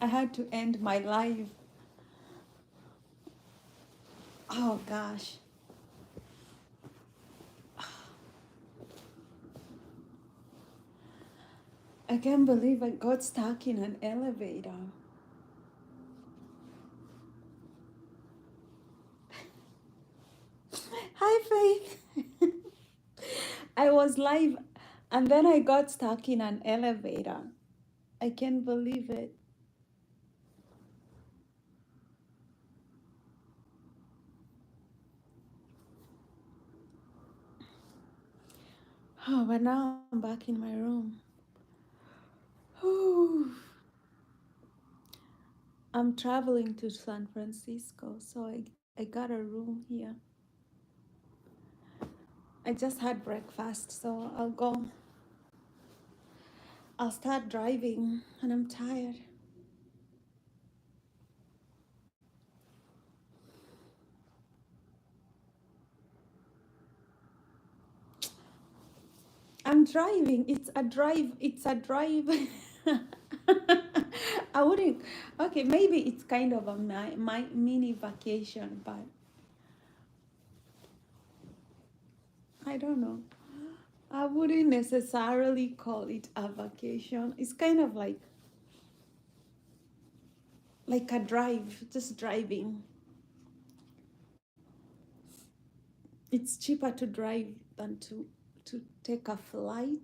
I had to end my live. Oh gosh. I can't believe I got stuck in an elevator. Hi, Faith. I was live and then I got stuck in an elevator. I can't believe it. Oh, but now I'm back in my room. Whew. I'm traveling to San Francisco, so I got a room here. I just had breakfast, so I'll go. I'll start driving, and I'm tired. I'm driving. It's a drive. It's a drive. I wouldn't. Okay, maybe it's kind of a my mini vacation, but I don't know. I wouldn't necessarily call it a vacation. It's kind of like a drive, just driving. It's cheaper to drive than to take a flight.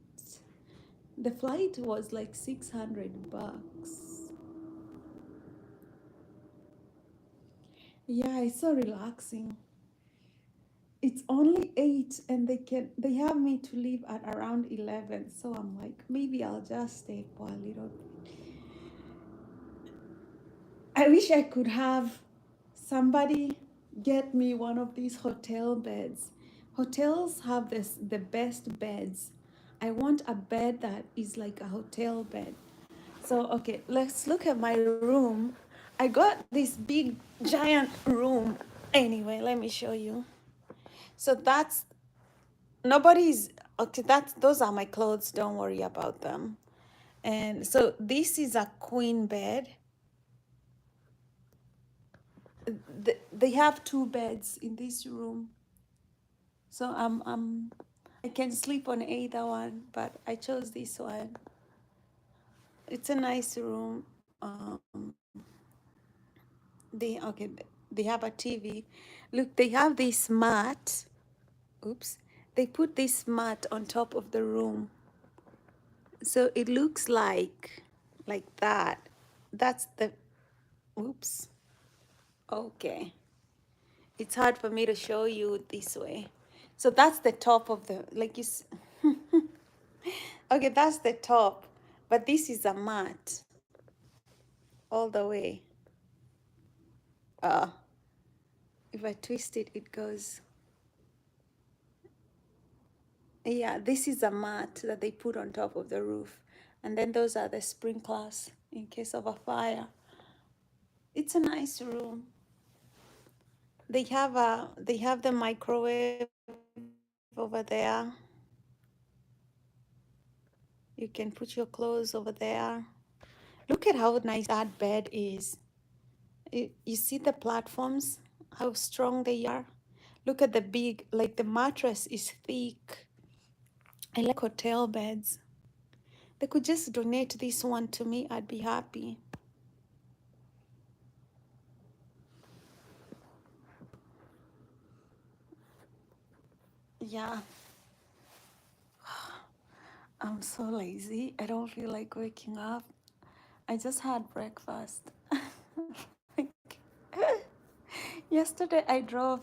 The flight was like $600. Yeah, it's so relaxing. It's only 8 and they have me to leave at around 11. So I'm like, maybe I'll just stay for a little bit. I wish I could have somebody get me one of these hotel beds. Hotels have the best beds. I want a bed that is like a hotel bed. So, okay, let's look at my room. I got this big giant room. Anyway, let me show you. So that's nobody's okay, that's those are my clothes, don't worry about them. And so this is a queen bed. They have two beds in this room. So I can sleep on either one, but I chose this one. It's a nice room. They okay, they have a TV. Look, they have this mat. Oops. They put this mat on top of the room. So it looks like that. That's the oops. Okay. It's hard for me to show you this way. So that's the top of the like you okay, that's the top. But this is a mat all the way. Uh if I twist it, it goes. Yeah, this is a mat that they put on top of the roof. And then those are the sprinklers in case of a fire. It's a nice room. They have the microwave over there. You can put your clothes over there. Look at how nice that bed is. You see the platforms, how strong they are. Look at the big, like the mattress is thick. I like hotel beds. They could just donate this one to me. I'd be happy. Yeah. I'm so lazy. I don't feel like waking up. I just had breakfast. Yesterday I drove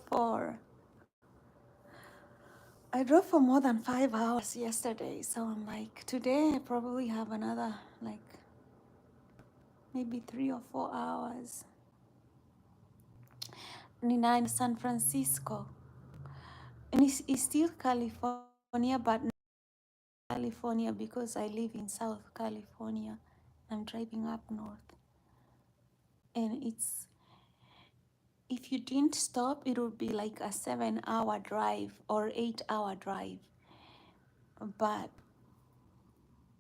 for more than 5 hours yesterday. So I'm like, today I probably have another like maybe 3 or 4 hours. Nina in San Francisco. And it's still California, but not California because I live in South California. I'm driving up north. And it's if you didn't stop, it would be like a 7 hour drive or 8 hour drive. But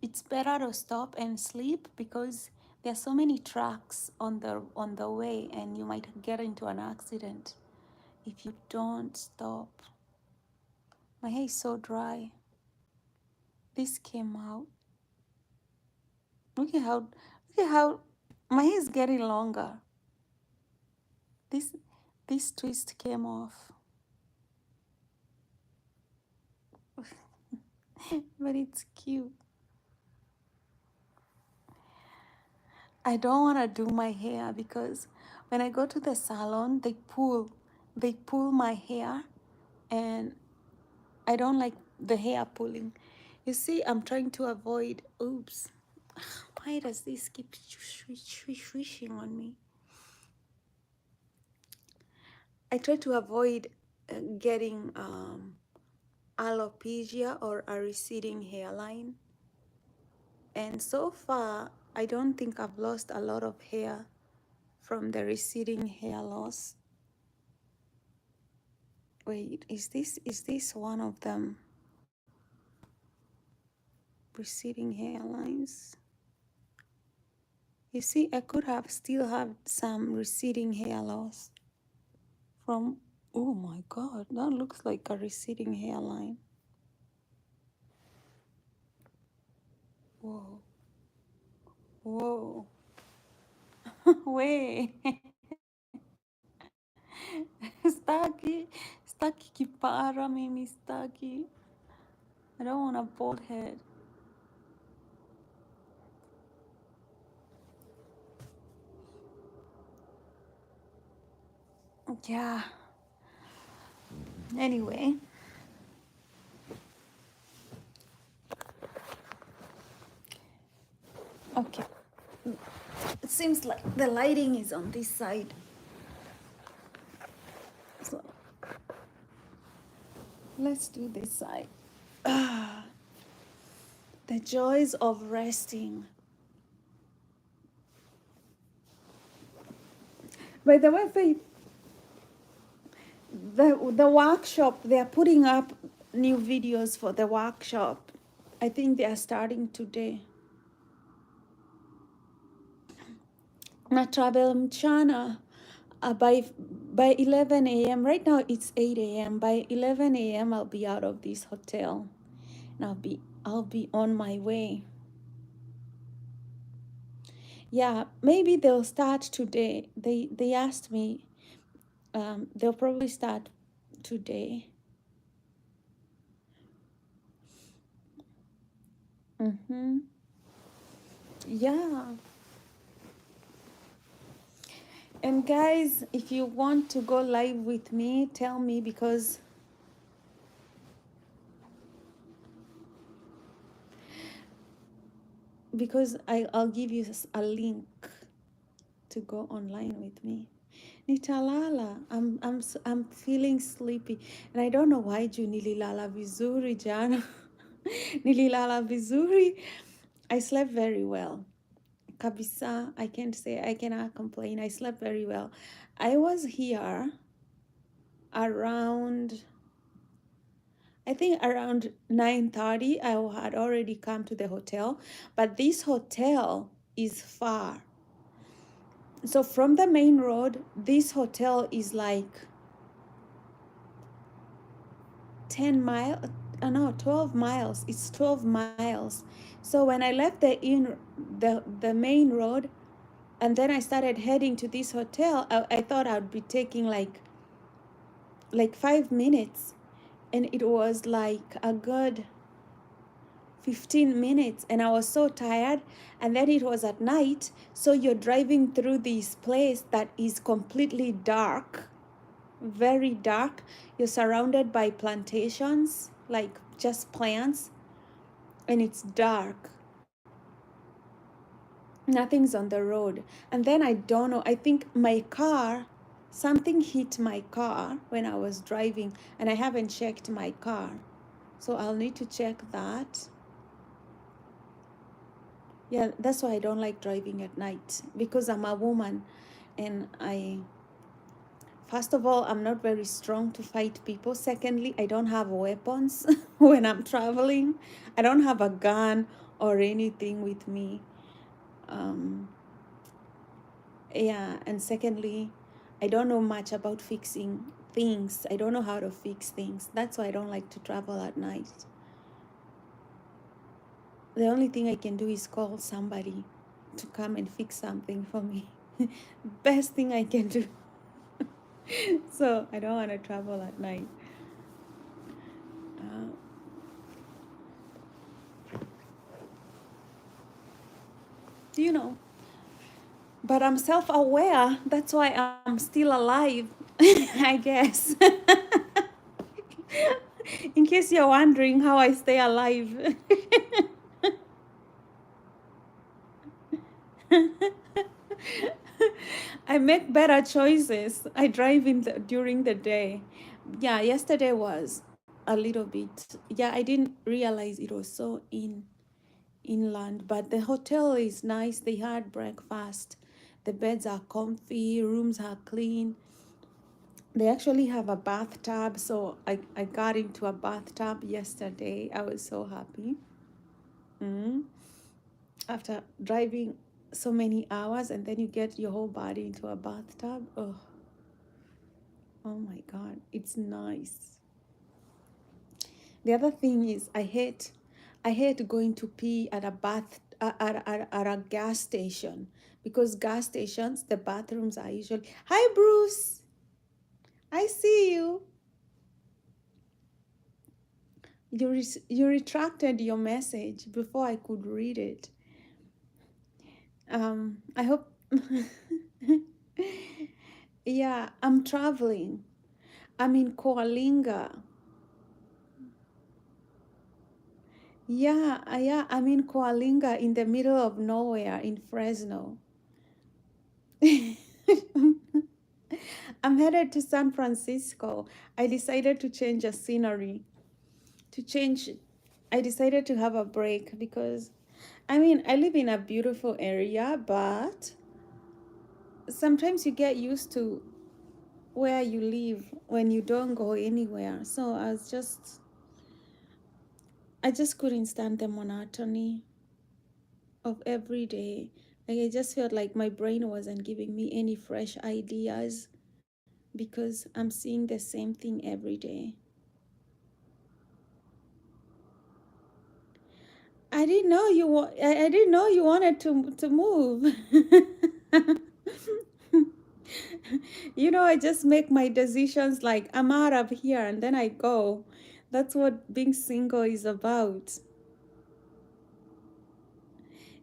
it's better to stop and sleep because There are so many trucks on the way, and you might get into an accident if you don't stop. My hair is so dry. This came out. Look at how my hair is getting longer. This this twist came off. But it's cute. I don't want to do my hair because when I go to the salon, they pull my hair, and I don't like the hair pulling. You see, I'm trying to avoid, oops. Why does this keep swishing on me? I try to avoid getting alopecia or a receding hairline. And so far, I don't think I've lost a lot of hair from the receding hair loss. Wait, is this one of them? Receding hairlines. You see, I could have still have some receding hair loss from, oh my God, that looks like a receding hairline. Whoa, whoa, wait. Staki, staki kipara mimi staki. I don't want a bald head. Yeah. Anyway, okay. It seems like the lighting is on this side. So let's do this side. Ah, the joys of resting. By the way, Faith, the workshop, they're putting up new videos for the workshop. I think they are starting today. Na travel mchana by 11 a.m. Right now it's 8 a.m. By 11 a.m. I'll be out of this hotel, and I'll be on my way. Yeah, maybe they'll start today. They asked me. They'll probably start today. Mm-hmm. Yeah. And guys, if you want to go live with me, tell me because I'll give you a link to go online with me. Nitalala, I'm feeling sleepy, and I don't know why juu nililala vizuri jana. Nililala vizuri. I slept very well. Kabisa, I can't say, I cannot complain. I slept very well. I was here around, I think around 9:30. I had already come to the hotel, but this hotel is far. So from the main road, this hotel is like 10 miles, no, 12 miles. It's 12 miles. So when I left the main road, and then I started heading to this hotel, I thought I'd be taking like 5 minutes, and it was like a good 15 minutes, and I was so tired. And then it was at night, so you're driving through this place that is completely dark, very dark. You're surrounded by plantations, like just plants, and it's dark. Nothing's on the road. And then I don't know, I think something hit my car when I was driving, and I haven't checked my car. So I'll need to check that. Yeah, that's why I don't like driving at night, because I'm a woman, and first of all, I'm not very strong to fight people. Secondly, I don't have weapons when I'm traveling. I don't have a gun or anything with me. Yeah, and secondly, I don't know much about fixing things. I don't know how to fix things. That's why I don't like to travel at night. The only thing I can do is call somebody to come and fix something for me. Best thing I can do. So I don't want to travel at night. Uh, you know, but I'm self-aware. That's why I'm still alive, I guess. In case you're wondering how I stay alive. I make better choices. I drive during the day. Yeah, yesterday was a little bit. Yeah, I didn't realize it was so inland, but the hotel is nice. They had breakfast. The beds are comfy, rooms are clean. They actually have a bathtub, so I got into a bathtub yesterday. I was so happy. Mm. After driving so many hours and then you get your whole body into a bathtub. Oh my God, it's nice. The other thing is I hate going to pee at a at a gas station, because gas stations, the bathrooms are usually, hi Bruce, I see you. You retracted your message before I could read it. I hope. Yeah, I'm traveling. I'm in Coalinga. Yeah, I'm in Coalinga in the middle of nowhere in Fresno. I'm headed to San Francisco. I decided to change the scenery. To change, I decided to have a break because, I mean, I live in a beautiful area, but sometimes you get used to where you live when you don't go anywhere. So I just couldn't stand the monotony of every day. Like I just felt like my brain wasn't giving me any fresh ideas because I'm seeing the same thing every day. I didn't know you wanted to move. I just make my decisions like I'm out of here and then I go. That's what being single is about.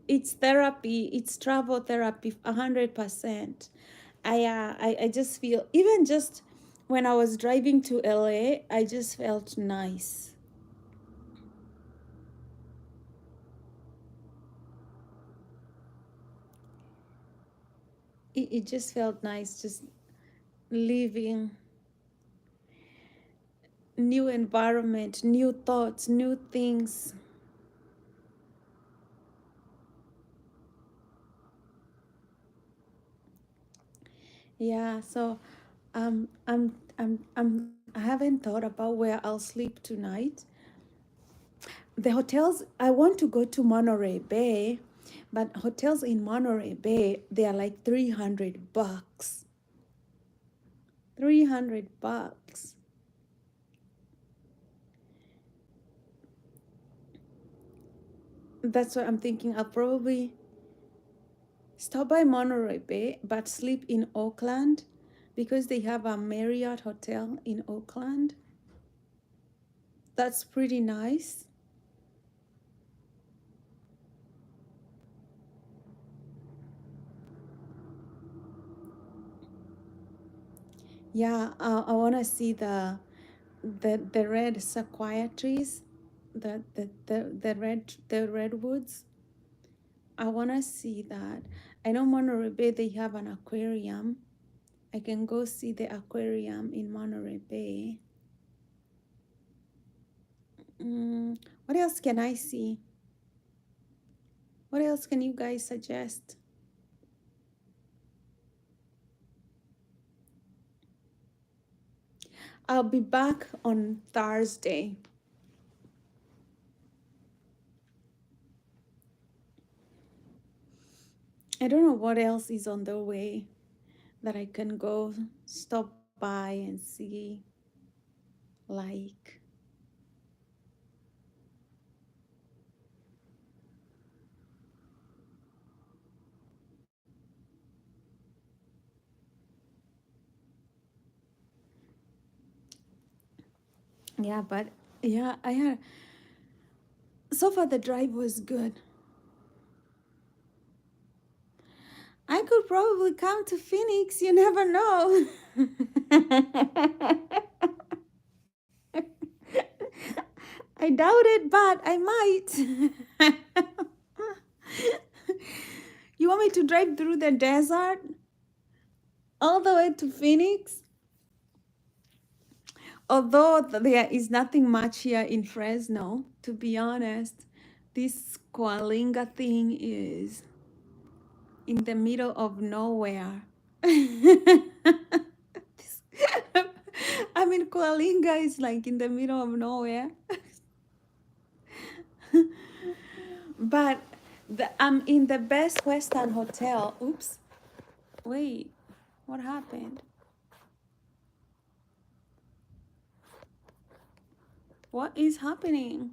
It's therapy, it's travel therapy 100%. I just feel, even just when I was driving to LA, I just felt nice. It just felt nice, just living, new environment, new thoughts, new things. Yeah, so I haven't thought about where I'll sleep tonight. The hotels, I want to go to Monterey Bay, but hotels in Monterey Bay, they are like $300. $300. That's what I'm thinking. I'll probably stop by Monterey Bay, but sleep in Oakland because they have a Marriott hotel in Oakland. That's pretty nice. Yeah, I want to see the red sequoia trees, the redwoods. I want to see that. I know Monterey Bay, they have an aquarium. I can go see the aquarium in Monterey Bay. What else can I see? What else can you guys suggest? I'll be back on Thursday. I don't know what else is on the way that I can go stop by and see. Like, yeah, but yeah, I had so far the drive was good. I could probably come to Phoenix, you never know. I doubt it, but I might. You want me to drive through the desert all the way to Phoenix? Although there is nothing much here in Fresno, to be honest, this Coalinga thing is in the middle of nowhere. I mean, Coalinga is like in the middle of nowhere. But I'm in the Best Western Hotel. Oops. Wait, what happened? What is happening?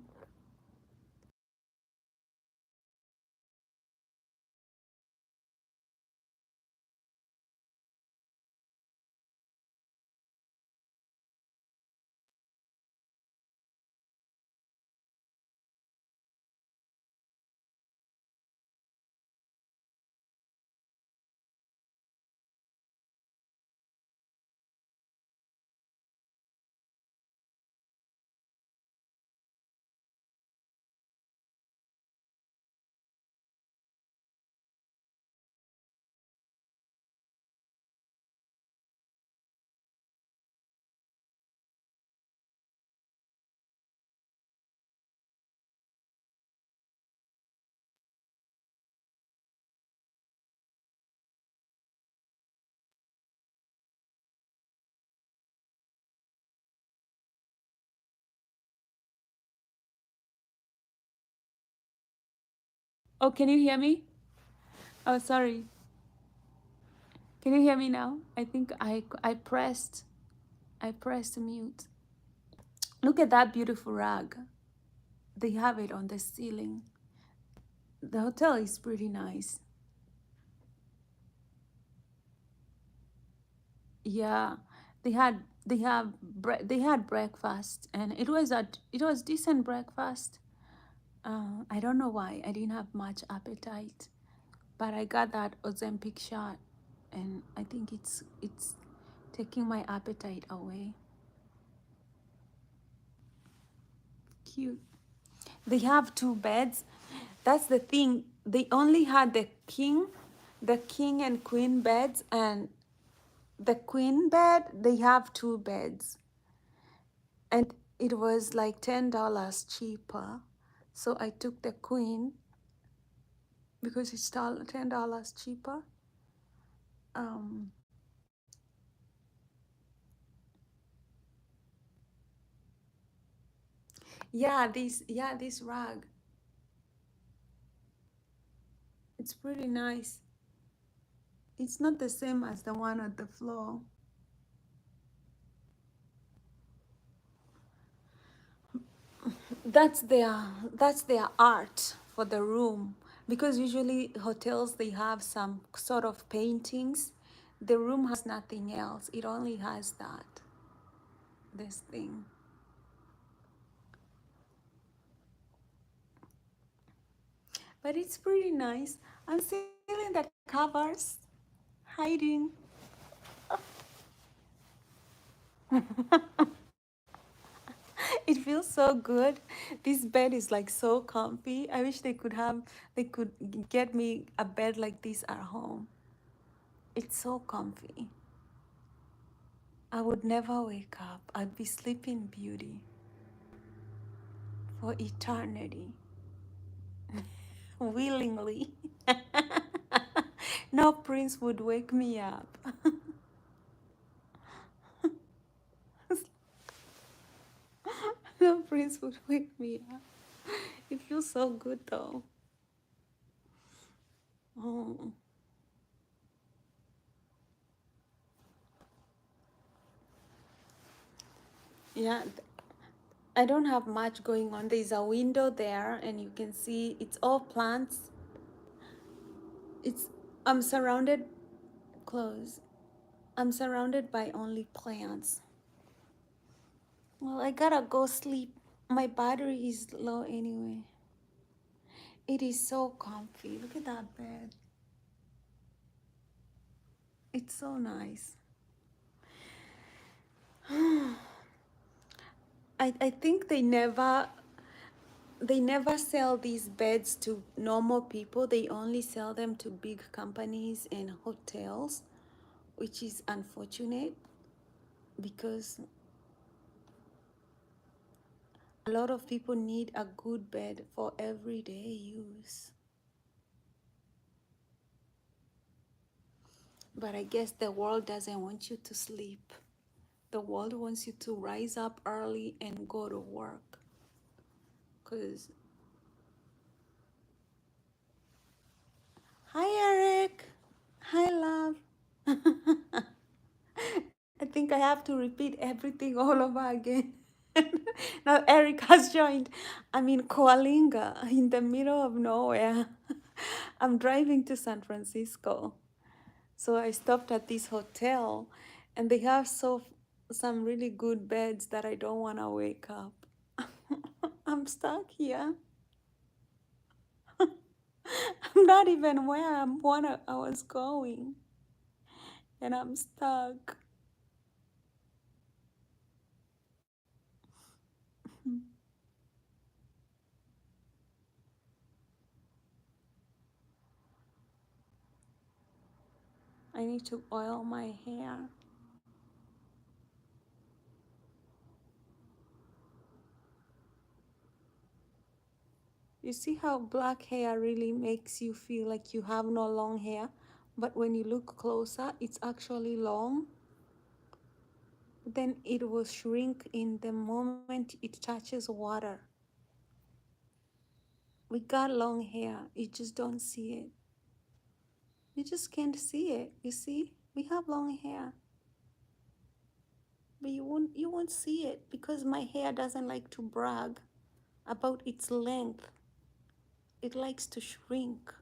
Oh, can you hear me? Oh, sorry. Can you hear me now? I think I pressed mute. Look at that beautiful rug. They have it on the ceiling. The hotel is pretty nice. Yeah, they had breakfast, and it was decent breakfast. I don't know why I didn't have much appetite, but I got that Ozempic shot, and I think it's taking my appetite away. Cute. They have two beds. That's the thing. They only had the king and queen beds, and the queen bed, they have two beds. And it was like $10 cheaper. So I took the queen because it's $10 cheaper. Um, this rug. It's pretty nice. It's not the same as the one on the floor. That's their art for the room, because usually hotels, they have some sort of paintings. The room has nothing else. It only has this thing. But it's pretty nice. I'm still in the covers, hiding. It feels so good. This bed is like so comfy. I wish they could get me a bed like this at home. It's so comfy. I would never wake up. I'd be sleeping beauty for eternity, willingly. No prince would wake me up. No prince would wake me up. It feels so good though. Oh. Yeah, I don't have much going on. There's a window there, and you can see it's all plants. It's I'm surrounded close. I'm surrounded by only plants. Well, I gotta go sleep. My battery is low anyway. It is so comfy. Look at that bed. It's so nice. I think they never sell these beds to normal people. They only sell them to big companies and hotels, which is unfortunate because a lot of people need a good bed for everyday use. But I guess the world doesn't want you to sleep. The world wants you to rise up early and go to work. Cause hi Eric. Hi love. I think I have to repeat everything all over again. Now Eric has joined. I'm in Coalinga, in the middle of nowhere. I'm driving to San Francisco. So I stopped at this hotel and they have some really good beds that I don't want to wake up. I'm stuck here. I'm not even where I was going and I'm stuck. I need to oil my hair. You see how black hair really makes you feel like you have no long hair, but when you look closer, it's actually long. Then it will shrink in the moment it touches water. We got long hair, you just don't see it. You just can't see it. You see, we have long hair, but you won't see it because my hair doesn't like to brag about its length. It likes to shrink.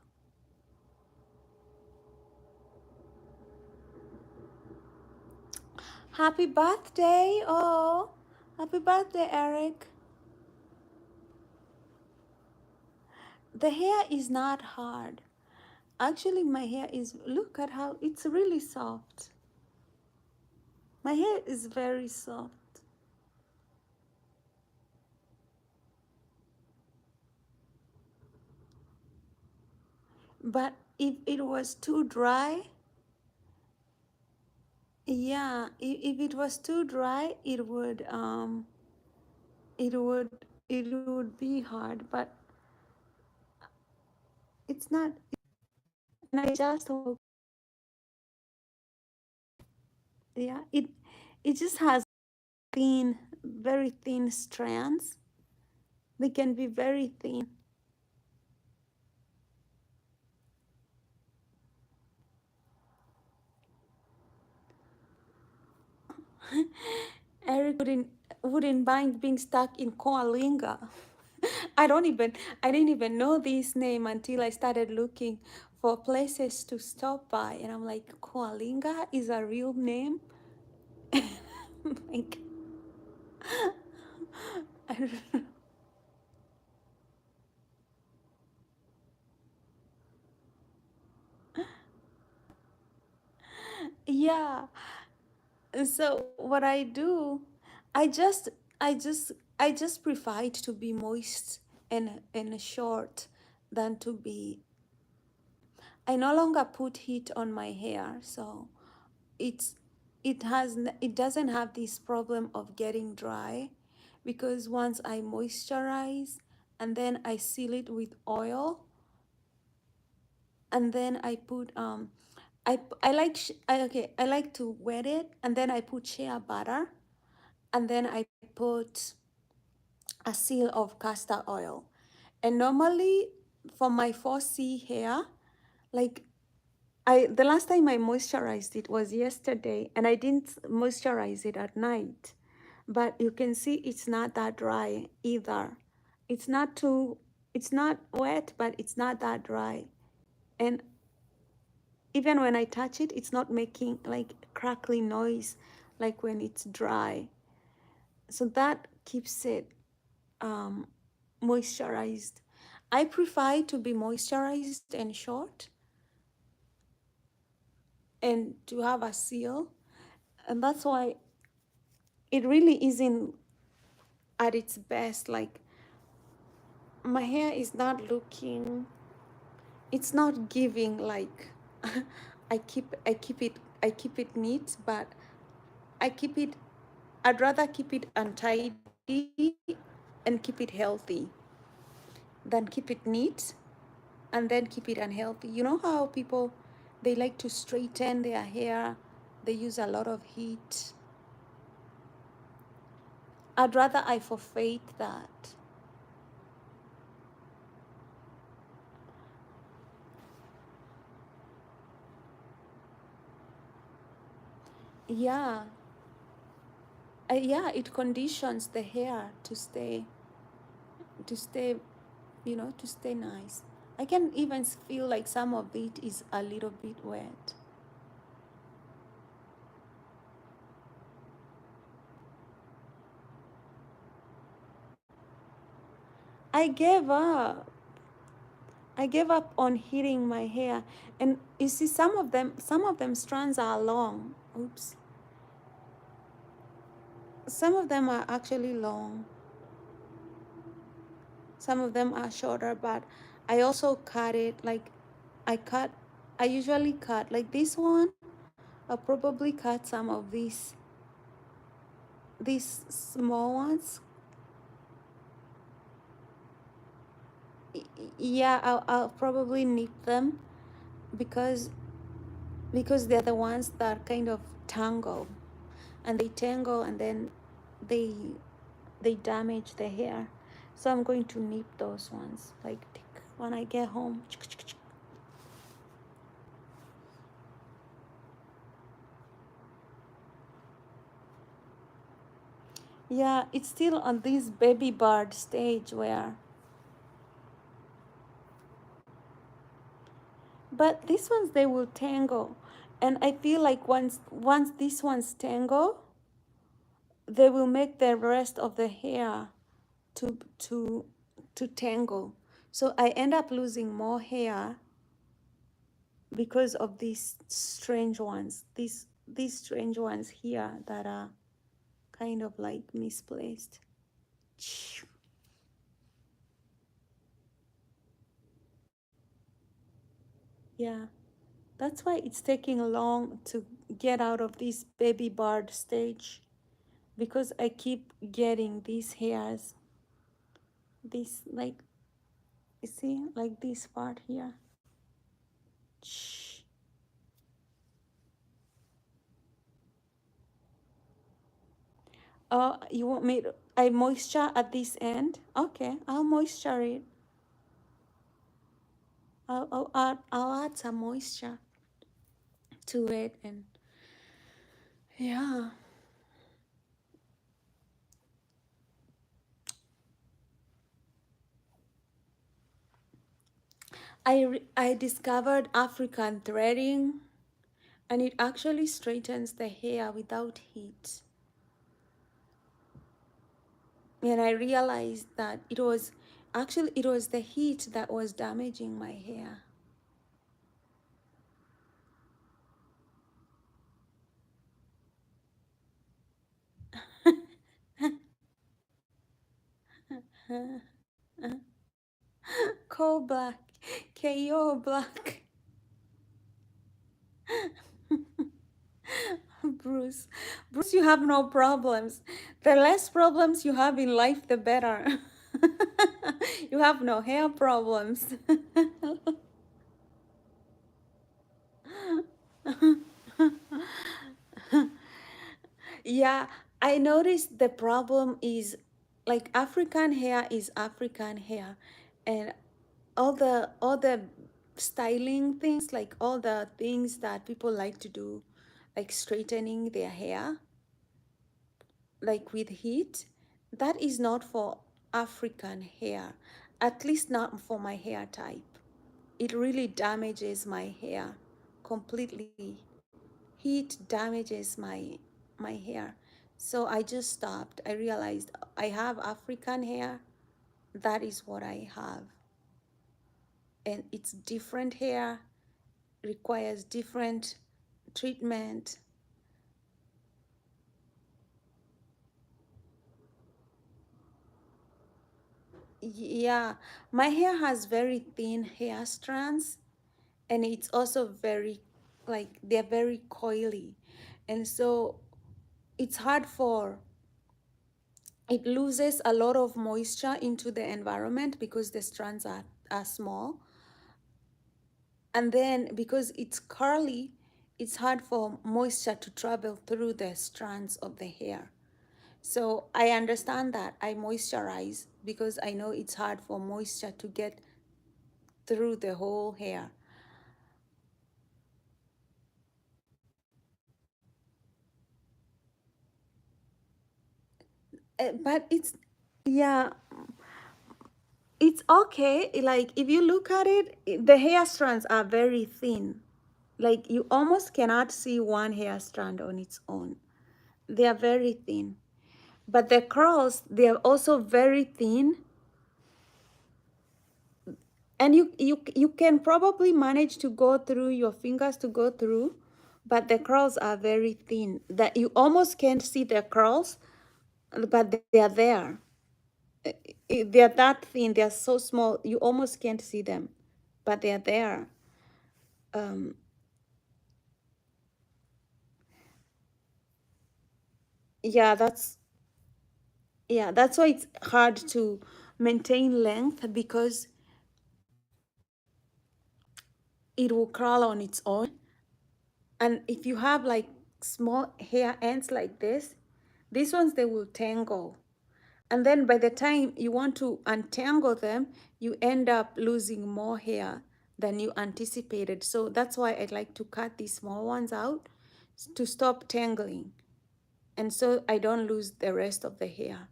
Happy birthday! Oh, happy birthday, Eric. The hair is not hard. Actually, my hair is, look at how it's really soft. My hair is very soft. But if it was too dry, yeah, if it was too dry, it would it would be hard, but it's not. And I just hope, yeah, it just has thin, very thin strands. They can be very thin. Eric wouldn't mind being stuck in Coalinga. I didn't even know this name until I started looking for places to stop by, and I'm like, Coalinga is a real name. Like, I don't know. Yeah. So what I do, I just I just I just prefer it to be moist and short than to be. I no longer put heat on my hair, so it's it doesn't have this problem of getting dry because once I moisturize and then I seal it with oil and then I put I like I like to wet it and then I put shea butter and then I put a seal of castor oil. And normally for my 4C hair, like the last time I moisturized it was yesterday and I didn't moisturize it at night. but you can see it's not that dry either. It's not too, it's not wet, but it's not that dry. And even when I touch it, it's not making like crackling noise like when it's dry. So that keeps it um, moisturized. I prefer to be moisturized and short and to have a seal. And that's why it really isn't at its best. Like my hair is not looking, it's not giving like I keep it neat, but I keep it I'd rather keep it untidy and keep it healthy than keep it neat and then keep it unhealthy. You know how people they like to straighten their hair, they use a lot of heat. I'd rather I forfeit that. Yeah, yeah, it conditions the hair to stay, to stay nice. I can even feel like some of it is a little bit wet. I gave up. I gave up on heating my hair. And you see, some of them strands are long. Oops. Some of them are actually long. Some of them are shorter, but I also cut it. Like I cut, I usually cut like this one. I'll probably cut some of these small ones. Yeah, I'll probably nip them because they're the ones that kind of tangle, and they tangle and then they damage the hair. So I'm going to nip those ones like when I get home. Yeah, it's still on this baby bird stage where, but these ones they will tangle, and I feel like once these ones tangle, they will make the rest of the hair to to to tangle. So I end up losing more hair because of these strange ones. These strange ones here that are kind of like misplaced. Yeah, that's why it's taking long to get out of this baby bird stage, because I keep getting these hairs. This like, you see, like this part here. Shh. You want me to, I moisture at this end? Okay, I'll moisture it. I'll add some moisture to it, and yeah. I discovered African threading, and it actually straightens the hair without heat. And I realized that it was the heat that was damaging my hair. Coal black, KO black. Bruce, you have no problems. The less problems you have in life, the better. You have no hair problems. Yeah, I noticed the problem is like African hair is African hair, and all the styling things, like all the things that people like to do, like straightening their hair, like with heat, that is not for African hair, at least not for my hair type. It really damages my hair completely. Heat damages my hair. So I just stopped. I realized I have African hair. That is what I have. And it's different hair, requires different treatment. Yeah, my hair has very thin hair strands, and it's also very, like, they're very coily. And so it's hard for, it loses a lot of moisture into the environment because the strands are small. And then because it's curly, it's hard for moisture to travel through the strands of the hair. So I understand that. I moisturize because I know it's hard for moisture to get through the whole hair. But it's, yeah, it's okay. Like if you look at it, the hair strands are very thin. Like you almost cannot see one hair strand on its own. They are very thin. But the curls, they are also very thin. And you can probably manage to go through your fingers to go through, but the curls are very thin that you almost can't see the curls, but they are there. They are that thin, they are so small, you almost can't see them, but they are there. Um, yeah, that's why it's hard to maintain length because it will curl on its own. And if you have like small hair ends like this, these ones, they will tangle. And then by the time you want to untangle them, you end up losing more hair than you anticipated. So that's why I like to cut these small ones out to stop tangling. And so I don't lose the rest of the hair.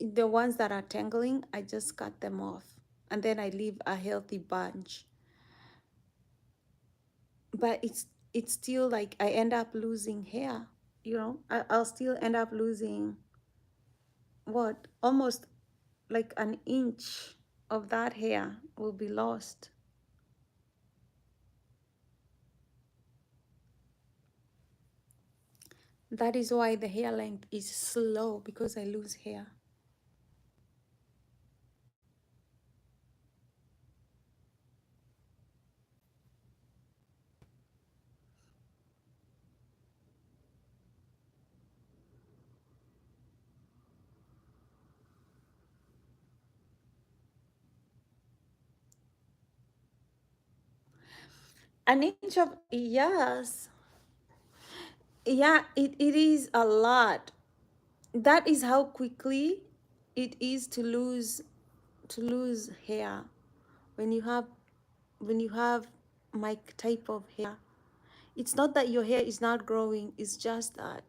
The ones that are tangling, I just cut them off. And then I leave a healthy bunch. But it's still like I end up losing hair. I'll still end up losing what, almost like an inch of that hair will be lost. That is why the hair length is slow, because I lose hair. An inch of, yes. Yeah, it is a lot. That is how quickly it is to lose hair when you have my type of hair. It's not that your hair is not growing, it's just that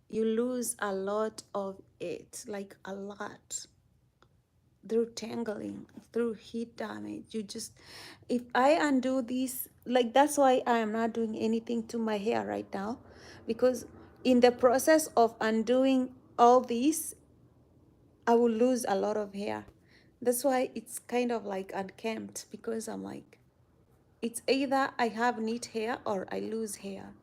you lose a lot of it, like a lot, through tangling, through heat damage. If I undo this, like, that's why I am not doing anything to my hair right now, because in the process of undoing all this, I will lose a lot of hair. That's why it's kind of like unkempt, because I'm like, it's either I have neat hair or I lose hair.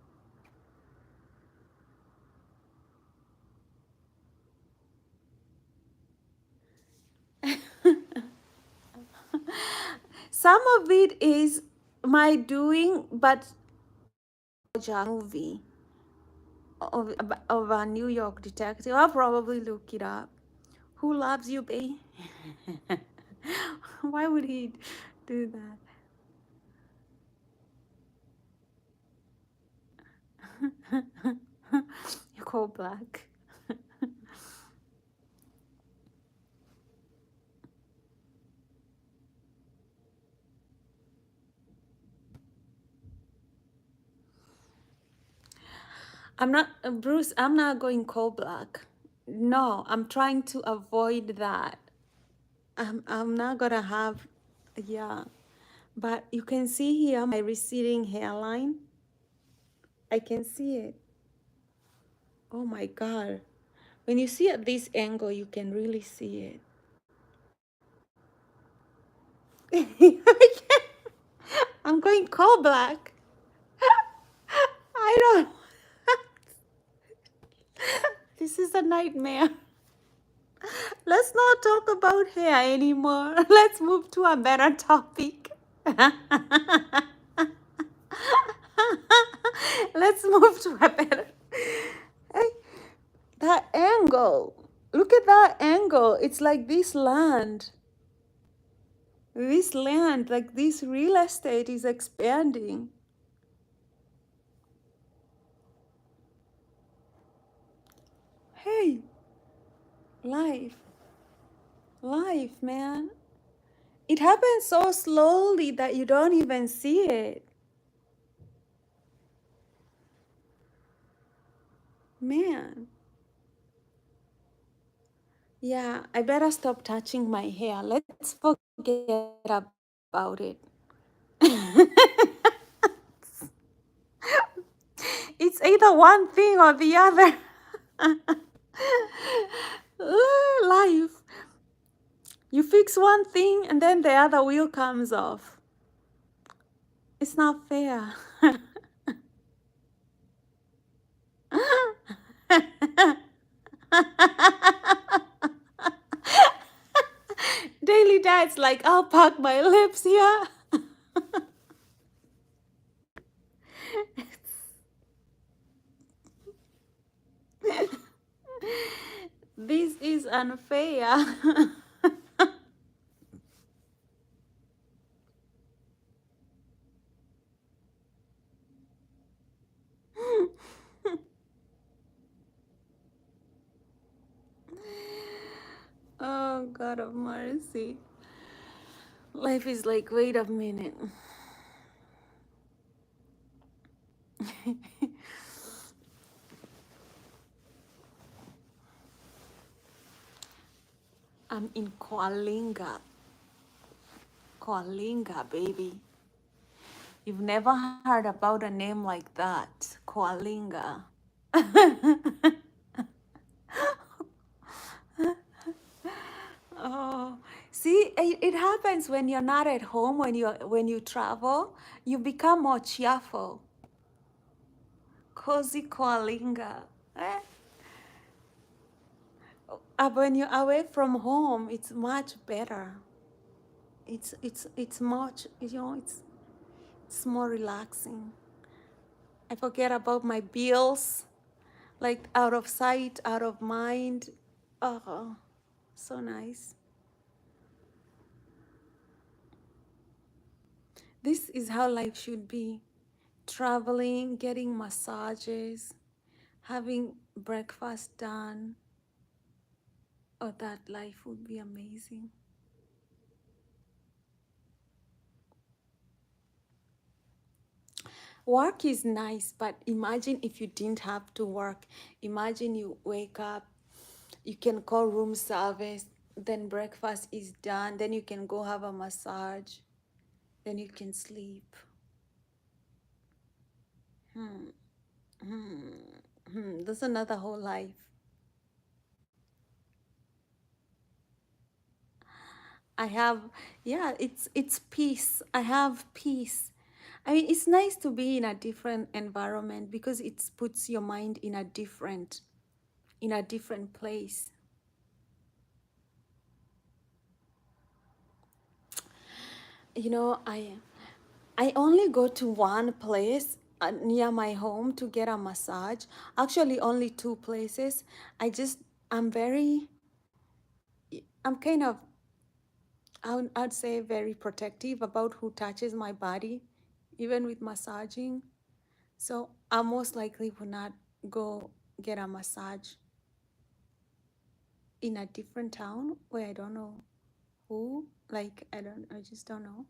Some of it is my doing, but movie of a New York detective. I'll probably look it up. Who loves you, babe? Why would he do that? You call black. I'm not, Bruce, I'm not going coal black. No, I'm trying to avoid that. I'm not gonna have, yeah. But you can see here my receding hairline. I can see it. Oh my God. When you see at this angle, you can really see it. I'm going coal black. I don't. This is a nightmare. Let's not talk about hair anymore. Let's move to a better topic. Let's move to a better. Hey, that angle. Look at that angle. It's like this land. This land, like this real estate is expanding. Hey, life. Life, man. It happens so slowly that you don't even see it. Man. Yeah, I better stop touching my hair. Let's forget about it. It's either one thing or the other. Life. You fix one thing and then the other wheel comes off. It's not fair. Daily diet's like, I'll pack my lips here. This is unfair. Oh, God of mercy. Life is like, wait a minute. I'm in Coalinga. Coalinga, baby. You've never heard about a name like that. Coalinga. Oh, see, it happens when you're not at home, when you travel, you become more cheerful. Cozy Coalinga. Eh? When you're away from home, it's much better. It's much, it's more relaxing. I forget about my bills, like out of sight, out of mind. Oh, so nice. This is how life should be. Traveling, getting massages, having breakfast done. Oh, that life would be amazing. Work is nice, but imagine if you didn't have to work. Imagine you wake up, you can call room service, then breakfast is done, then you can go have a massage, then you can sleep. That's another whole life. I have, yeah, it's peace. I have peace. I mean, it's nice to be in a different environment because it puts your mind in a different place. You know, I only go to one place near my home to get a massage. Actually, only two places. I'm very, I'm kind of, I'd say very protective about who touches my body, even with massaging. So I most likely will not go get a massage in a different town where I don't know who. Like, I just don't know.